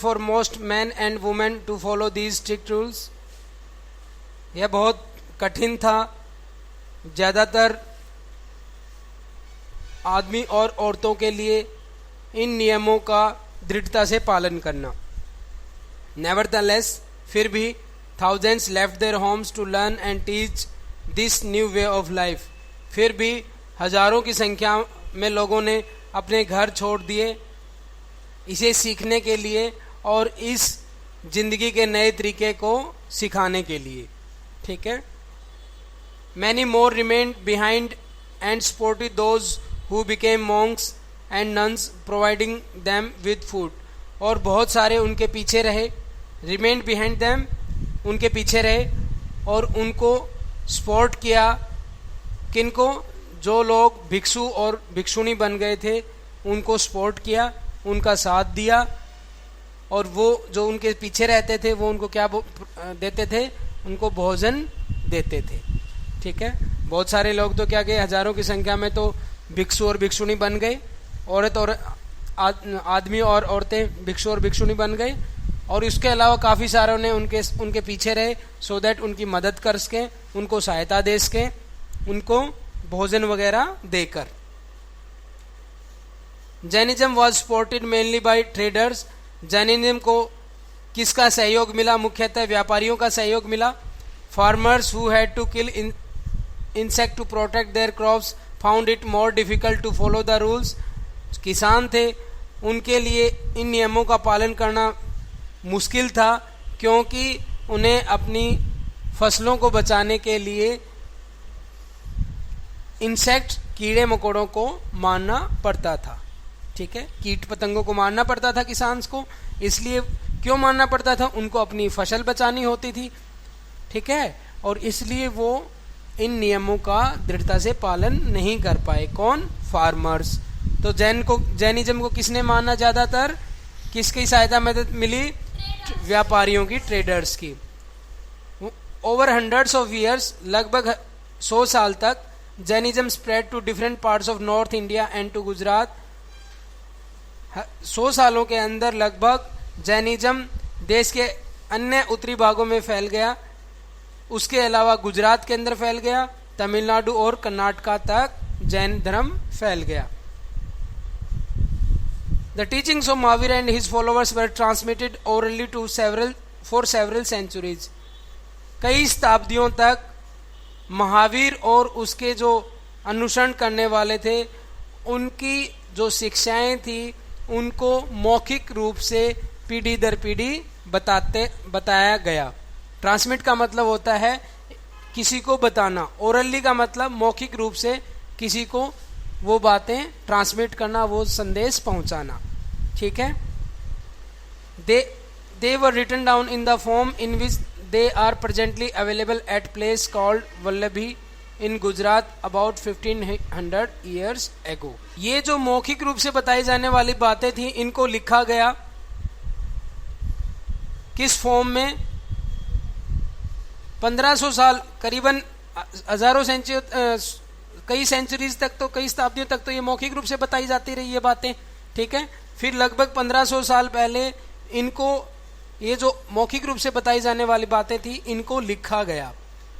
for most men and women to follow these strict rules. यह बहुत कठिन था ज़्यादातर आदमी और औरतों के लिए इन नियमों का दृढ़ता से पालन करना. Nevertheless, फिर भी thousands left their homes to learn and teach this new way of life. फिर भी हजारों की संख्या में लोगों ने अपने घर छोड़ दिए इसे सीखने के लिए और इस जिंदगी के नए तरीके को सिखाने के लिए. ठीक है. Many more remained behind and supported those who became monks and nuns, providing them with food. और बहुत सारे उनके पीछे रहे, remained behind them, उनके पीछे रहे और उनको सपोर्ट किया. किनको? जो लोग भिक्षु और भिक्षुणी बन गए थे उनको सपोर्ट किया, उनका साथ दिया और वो जो उनके पीछे रहते थे वो उनको क्या देते थे? उनको भोजन देते थे. ठीक है. बहुत सारे लोग तो क्या गए, हजारों की संख्या में तो भिक्षु और भिक्षुणी बन गए, औरत और आदमी और औरतें भिक्षु और भिक्षुणी बन गए और इसके अलावा काफ़ी सारों ने उनके पीछे रहे सो दैट उनकी मदद कर सके, उनको सहायता दे सके, उनको भोजन वगैरह देकर. Jainism was supported mainly by traders. Jainism को किसका सहयोग मिला? मुख्यतः व्यापारियों का सहयोग मिला. Farmers who had to kill insect to protect their crops found it more difficult to follow the rules. किसान थे, उनके लिए इन नियमों का पालन करना मुश्किल था क्योंकि उन्हें अपनी फसलों को बचाने के लिए इंसेक्ट कीड़े मकोड़ों को मारना पड़ता था. ठीक है. कीट पतंगों को मारना पड़ता था किसान को. इसलिए क्यों मारना पड़ता था? उनको अपनी फसल बचानी होती थी. ठीक है. और इसलिए वो इन नियमों का दृढ़ता से पालन नहीं कर पाए. कौन? फार्मर्स. तो जैनिज्म को किसने माना? ज्यादातर किसकी सहायता मदद मिली? व्यापारियों की, ट्रेडर्स की. ओवर हंड्रेड्स ऑफ ईयर्स, लगभग 100 साल तक Jainism spread to different parts of north India and to Gujarat. 100 सालों के अंदर लगभग जैनिज्म देश के अन्य उत्तरी भागों में फैल गया. उसके अलावा गुजरात के अंदर फैल गया, तमिलनाडु और कर्नाटका तक जैन धर्म फैल गया. The teachings of Mahavira and his followers were transmitted orally to several centuries. कई शताब्दियों तक महावीर और उसके जो अनुसरण करने वाले थे उनकी जो शिक्षाएं थी उनको मौखिक रूप से पीढ़ी दर पीढ़ी बताया गया. ट्रांसमिट का मतलब होता है किसी को बताना. ओरली का मतलब मौखिक रूप से किसी को वो बातें ट्रांसमिट करना, वो संदेश पहुंचाना. ठीक है. They were written down in the form in which they are presently available at place called Vallabhi in Gujarat about 1500 years ago. ये जो मौखिक रूप से बताई जाने वाली बातें थी इनको लिखा गया किस फॉर्म में? 1500 साल, करीबन हजारों कई सेंचुरीज तक, तो कई शताब्दियों तक तो ये मौखिक रूप से बताई जाती रही ये बातें. ठीक है. फिर लगभग 1500 साल पहले इनको, ये जो मौखिक रूप से बताई जाने वाली बातें थी इनको लिखा गया.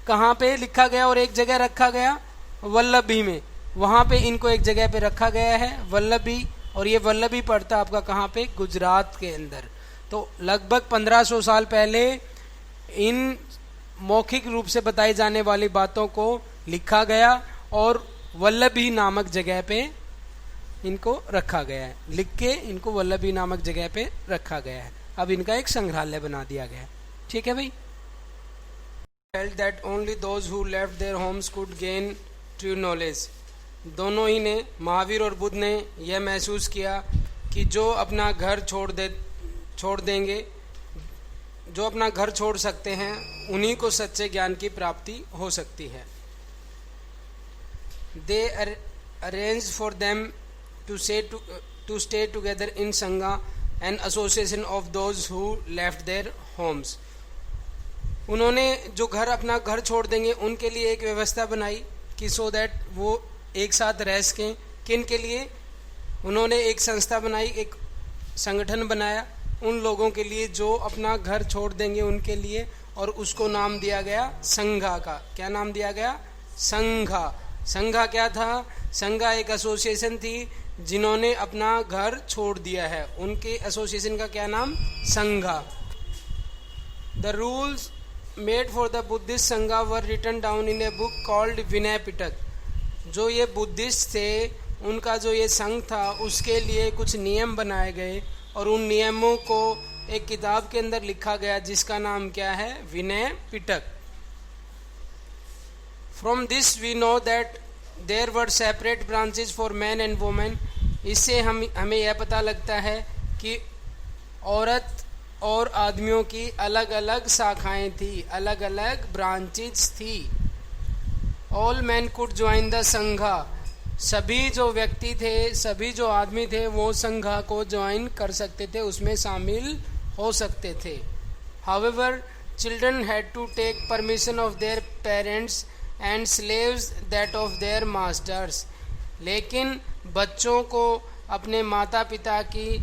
कहाँ पे लिखा गया और एक जगह रखा गया? वल्लभी में. वहां पे इनको एक जगह पे रखा गया है, वल्लभी. और ये वल्लभी पड़ता आपका कहाँ पे? गुजरात के अंदर. तो लगभग 1500 साल पहले इन मौखिक रूप से बताई जाने वाली बातों को लिखा गया और वल्लभी नामक जगह पे इनको रखा गया है. लिख के इनको वल्लभी नामक जगह पे रखा गया है. अब इनका एक संग्रहालय बना दिया गया है. ठीक है भाई. Felt that only those who left their homes could gain true knowledge. दोनों ही ने, महावीर और बुद्ध ने, यह महसूस किया कि जो अपना घर छोड़ देंगे, जो अपना घर छोड़ सकते हैं उन्हीं को सच्चे ज्ञान की प्राप्ति हो सकती है. They arranged for them to stay together in Sangha, an association of those who left their homes. उन्होंने जो अपना घर छोड़ देंगे उनके लिए एक व्यवस्था बनाई कि सो दैट वो एक साथ रह सकें. किन के लिए? उन्होंने एक संस्था बनाई, एक संगठन बनाया उन लोगों के लिए जो अपना घर छोड़ देंगे उनके लिए, और उसको नाम दिया गया संघा का। क्या नाम दिया गया? संघा। संघा क्या था? संघा एक एसोसिएशन थी जिन्होंने अपना घर छोड़ दिया है, उनके एसोसिएशन का क्या नाम? Sangha. The rules made for the Buddhist sangha were written down in a book called Vinaya Pitaka. जो ये बुद्धिस्ट थे उनका जो ये संघ था उसके लिए कुछ नियम बनाए गए, और उन नियमों को एक किताब के अंदर लिखा गया जिसका नाम क्या है? Vinaya Pitaka. From this we know that there were separate branches for man and women. इससे हमें यह पता लगता है कि औरत और आदमियों की अलग अलग शाखाएं थी, अलग अलग ब्रांचेज थी। All man could join the संघा। सभी जो व्यक्ति थे, सभी जो आदमी थे वो संघा को ज्वाइन कर सकते थे, उसमें शामिल हो सकते थे। However children had to take permission of their parents and slaves that of their masters. लेकिन बच्चों को अपने माता पिता की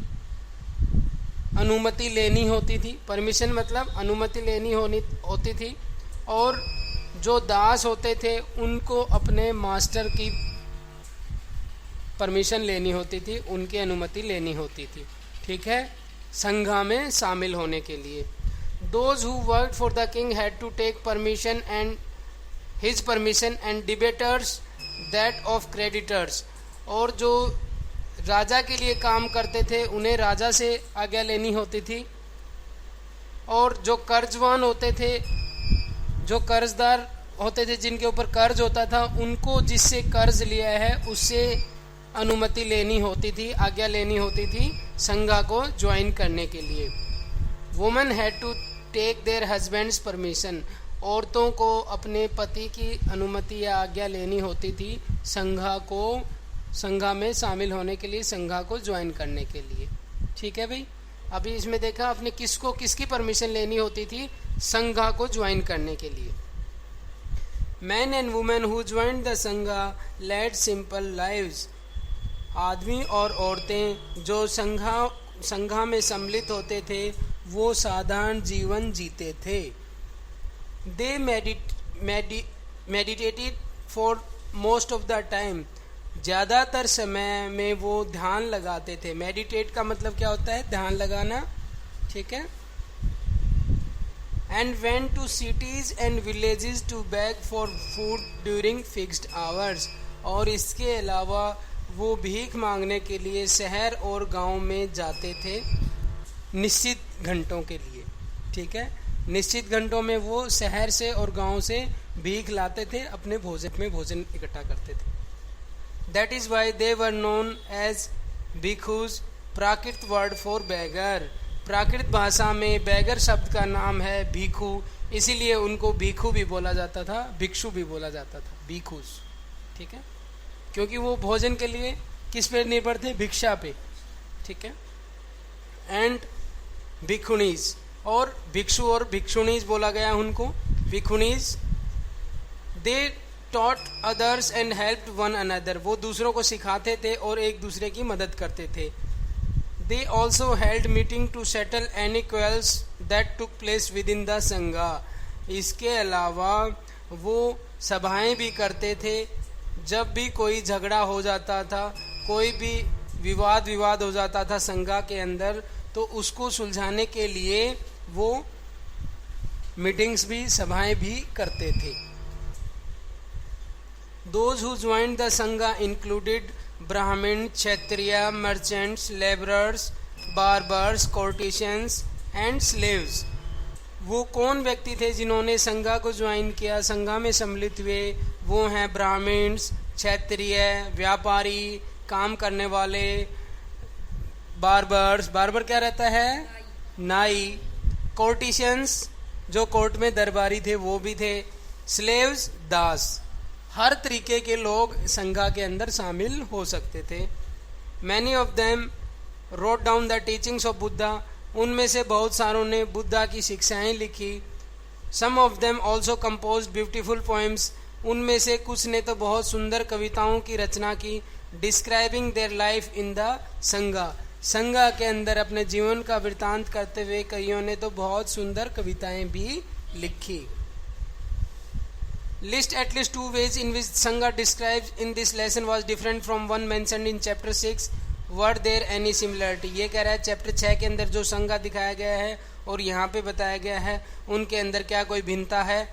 अनुमति लेनी होती थी। परमिशन मतलब अनुमति लेनी होती थी, और जो दास होते थे उनको अपने मास्टर की परमिशन लेनी होती थी, उनकी अनुमति लेनी होती थी। ठीक है, संघा में शामिल होने के लिए। Those who worked for the king had to take permission and his permission and debtors that of creditors. और जो राजा के लिए काम करते थे उन्हें राजा से आज्ञा लेनी होती थी, और जो कर्जवान होते थे, जो कर्जदार होते थे, जिनके ऊपर कर्ज होता था, उनको जिससे कर्ज लिया है उससे अनुमति लेनी होती थी, आज्ञा लेनी होती थी संघा को ज्वाइन करने के लिए। Women had to take their husbands permission. औरतों को अपने पति की अनुमति या आज्ञा लेनी होती थी संघा में शामिल होने के लिए, संघा को ज्वाइन करने के लिए। ठीक है भाई, अभी इसमें देखा आपने किसकी परमिशन लेनी होती थी संघा को ज्वाइन करने के लिए। Man and women who joined the संघा लेड सिंपल लाइव्स। आदमी और औरतें जो संघा में सम्मिलित होते थे वो साधारण जीवन जीते थे। They meditated for most of the time. ज़्यादातर समय में वो ध्यान लगाते थे। मेडिटेट का मतलब क्या होता है? ध्यान लगाना। ठीक है। And went to cities and villages to beg for food during fixed hours. और इसके अलावा वो भीख मांगने के लिए शहर और गांव में जाते थे निश्चित घंटों के लिए। ठीक है, निश्चित घंटों में वो शहर से और गांव से भीख लाते थे, अपने भोजन इकट्ठा करते थे। That is why they were known as bhikshus, Prakrit word for beggar. Prakrit भाषा में बैगर शब्द का नाम है भिक्षु, इसीलिए उनको भिक्षु भी बोला जाता था, भिक्षु भी बोला जाता था, भिक्षुज। ठीक है, क्योंकि वो भोजन के लिए किस पे निर्भर थे? भिक्षा पे। ठीक है। एंड भिक्षुणीज, और भिक्षु और भिक्षुणीज बोला गया उनको, bhikshunis. They taught others and helped one another. वो दूसरों को सिखाते थे और एक दूसरे की मदद करते थे। They also held meeting to settle any quarrels that took place within the sangha. इसके अलावा वो सभाएं भी करते थे। जब भी कोई झगड़ा हो जाता था, कोई भी विवाद हो जाता था संघा के अंदर, तो उसको सुलझाने के लिए वो मीटिंग्स भी, सभाएं भी करते थे। Those who joined the Sangha included Brahmin, Kshatriya, merchants, laborers, barbers, courtesans and slaves. वो कौन व्यक्ति थे जिन्होंने संघा को ज्वाइन किया, संघा में सम्मिलित हुए? वो हैं ब्राह्मण्स, क्षत्रिय, व्यापारी, काम करने वाले, बार्बर्स, बार्बर क्या रहता है? नाई। कोर्टिशियंस, जो कोर्ट में दरबारी थे वो भी थे। स्लेव्स, दास। हर तरीके के लोग संघा के अंदर शामिल हो सकते थे। Many of them wrote down the teachings of Buddha. उनमें से बहुत सारों ने बुद्धा की शिक्षाएं लिखी। Some of them also compose beautiful poems. उनमें से कुछ ने तो बहुत सुंदर कविताओं की रचना की। Describing their life in the संघा। संगा के अंदर अपने जीवन का वृतांत करते हुए कईयों ने तो बहुत सुंदर कविताएं भी लिखी। List at least 2 ways in which Sangha described in this lesson was different from one mentioned in chapter 6. Were there any similarity? ये कह रहा है चैप्टर 6 के अंदर जो संगा दिखाया गया है और यहाँ पे बताया गया है उनके अंदर क्या कोई भिन्नता है,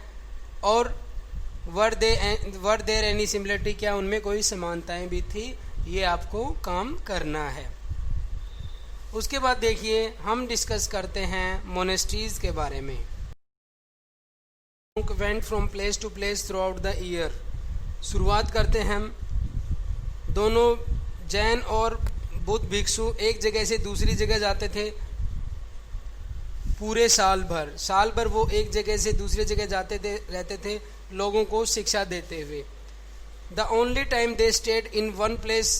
और वर देयर एनी सिमिलरिटी, क्या उनमें कोई समानताएं भी थी, ये आपको काम करना है। उसके बाद देखिए हम डिस्कस करते हैं मोनेस्ट्रीज के बारे में। Went from place to place throughout the year. शुरुआत करते हैं हम, दोनों जैन और बुद्ध भिक्षु एक जगह से दूसरी जगह जाते थे पूरे साल भर वो एक जगह से दूसरी जगह रहते थे लोगों को शिक्षा देते हुए। The only time they stayed in one place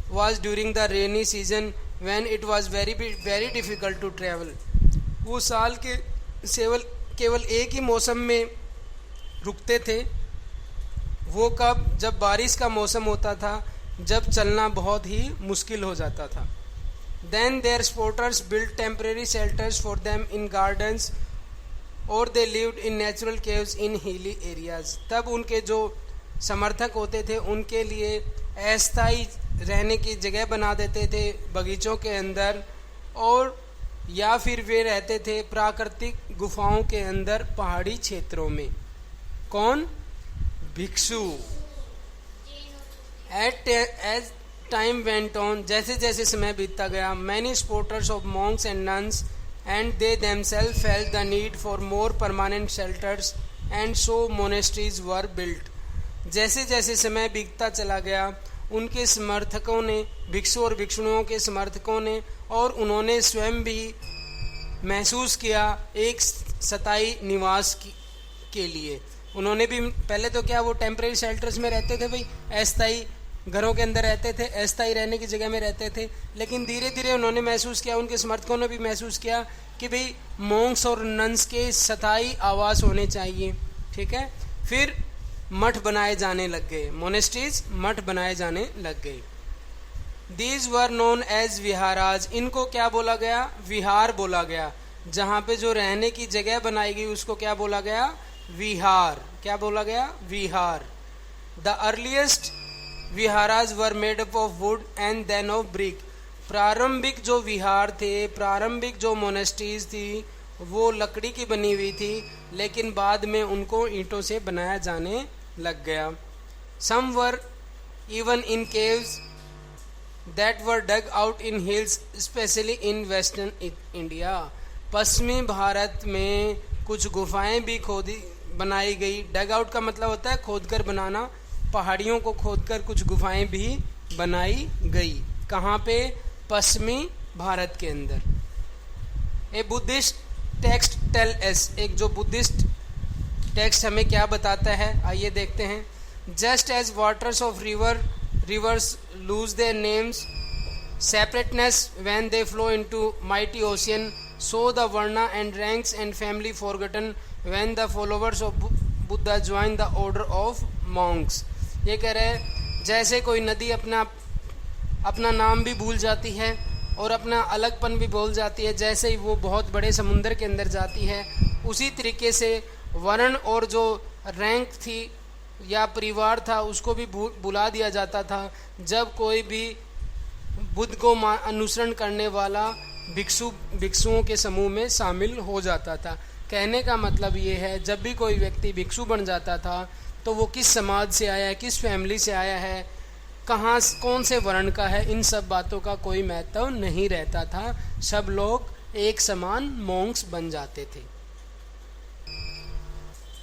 was during the rainy season when it was very difficult to travel. वो साल के केवल एक ही मौसम में रुकते थे, वो कब, जब बारिश का मौसम होता था, जब चलना बहुत ही मुश्किल हो जाता था। Then their supporters built temporary shelters for them in gardens or they lived in natural caves in hilly areas. तब उनके जो समर्थक होते थे उनके लिए अस्थायी रहने की जगह बना देते थे बगीचों के अंदर, और या फिर वे रहते थे प्राकृतिक गुफाओं के अंदर पहाड़ी क्षेत्रों में। कौन? भिक्षु। एज टाइम वेंट ऑन, जैसे जैसे समय बीतता गया, many supporters of monks and nuns and they themselves felt the need for more permanent shelters and so monasteries were built. जैसे जैसे समय बीतता चला गया उनके समर्थकों ने, भिक्षु और भिक्षुणियों के समर्थकों ने, और उन्होंने स्वयं भी महसूस किया एक स्थायी निवास के लिए। उन्होंने भी पहले तो क्या, वो टेम्परेरी शेल्टर्स में रहते थे भाई, अस्थायी घरों के अंदर रहते थे, अस्थायी रहने की जगह में रहते थे, लेकिन धीरे धीरे उन्होंने महसूस किया, उनके समर्थकों ने भी महसूस किया कि भाई मॉन्क्स और नन्स के स्थायी आवास होने चाहिए। ठीक है, फिर मठ बनाए जाने लग गए, मोनेस्ट्रीज मठ बनाए जाने लग गए। These were known as viharas, इनको क्या बोला गया? विहार बोला गया। जहाँ पे जो रहने की जगह बनाई गई उसको क्या बोला गया? विहार। क्या बोला गया? Vihara. The earliest viharas were made up of wood and then of brick. प्रारंभिक जो विहार थे, प्रारंभिक जो मोनेस्ट्रीज थी, वो लकड़ी की बनी हुई थी, लेकिन बाद में उनको ईंटों से बनाया जाने लग गया। Some were even in caves that were dug out in hills specially in western India. पश्चिमी भारत में कुछ गुफाएं भी बनाई गई। डग आउट का मतलब होता है खोदकर बनाना, पहाड़ियों को खोदकर कुछ गुफाएं भी बनाई गई। कहाँ पे? पश्चिमी भारत के अंदर। A Buddhist text tells, एक जो बुद्धिस्ट टेक्स्ट हमें क्या बताता है, आइए देखते हैं। Just as waters of rivers lose their names separateness when they flow into mighty ocean, so the varna and ranks and family forgotten when the followers of Buddha join the order of monks। ये कह रहे हैं जैसे कोई नदी अपना नाम भी भूल जाती है और अपना अलगपन भी भूल जाती है, जैसे ही वो बहुत बड़े समुंदर के अंदर जाती है, उसी तरीके से वर्ण और जो रैंक थी या परिवार था उसको भी भुला दिया जाता था जब कोई भी बुद्ध को अनुसरण करने वाला भिक्षुओं के समूह में शामिल हो जाता था। कहने का मतलब ये है, जब भी कोई व्यक्ति भिक्षु बन जाता था तो वो किस समाज से आया है, किस फैमिली से आया है, कहाँ कौन से वर्ण का है, इन सब बातों का कोई महत्व नहीं रहता था। सब लोग एक समान मॉन्क्स बन जाते थे।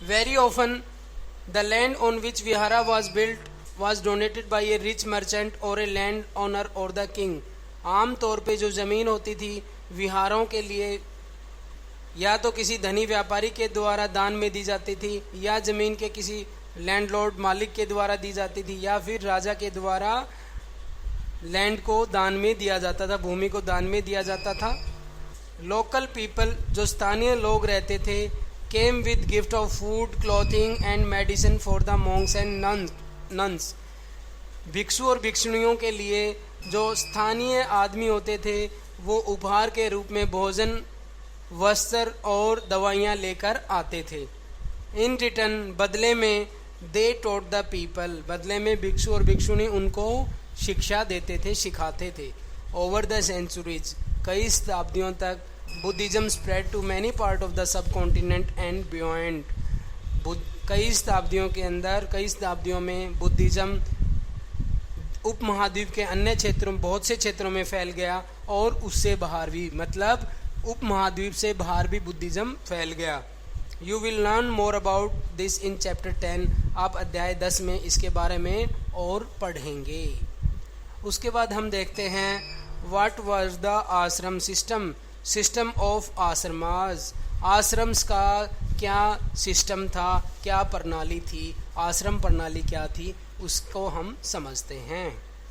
Very often the land on which vihara was built was donated by a rich merchant or a land owner or the king। आम तौर पे जो ज़मीन होती थी विहारों के लिए या तो किसी धनी व्यापारी के द्वारा दान में दी जाती थी, या ज़मीन के किसी लैंडलॉर्ड मालिक के द्वारा दी जाती थी, या फिर राजा के द्वारा लैंड को दान में दिया जाता था, भूमि को दान में दिया जाता था। लोकल पीपल, जो स्थानीय लोग रहते थे, came with gift of food, clothing and medicine for the Monks and nuns. भिक्षु और भिक्षुणियों के लिए जो स्थानीय आदमी होते थे वो उपहार के रूप में भोजन, वस्त्र और दवाइयाँ लेकर आते थे। इन रिटर्न, बदले में, दे टॉट द पीपल, बदले में भिक्षु और भिक्षुणी उनको शिक्षा देते थे, सिखाते थे। ओवर द सेंचुरीज, कई शताब्दियों तक, Buddhism spread to many part of the subcontinent and beyond, कई शताब्दियों में बुद्धिज्म उपमहाद्वीप के अन्य क्षेत्रों, बहुत से क्षेत्रों में फैल गया और उससे बाहर भी, मतलब उपमहाद्वीप से बाहर भी बुद्धिज्म फैल गया। You will learn more about this in chapter 10, आप अध्याय 10 में इसके बारे में और पढ़ेंगे। उसके बाद हम देखते हैं व्हाट वाज द आश्रम system, system of ashramas, ashrams का क्या सिस्टम था, क्या प्रणाली थी, आश्रम प्रणाली क्या थी, उसको हम समझते हैं।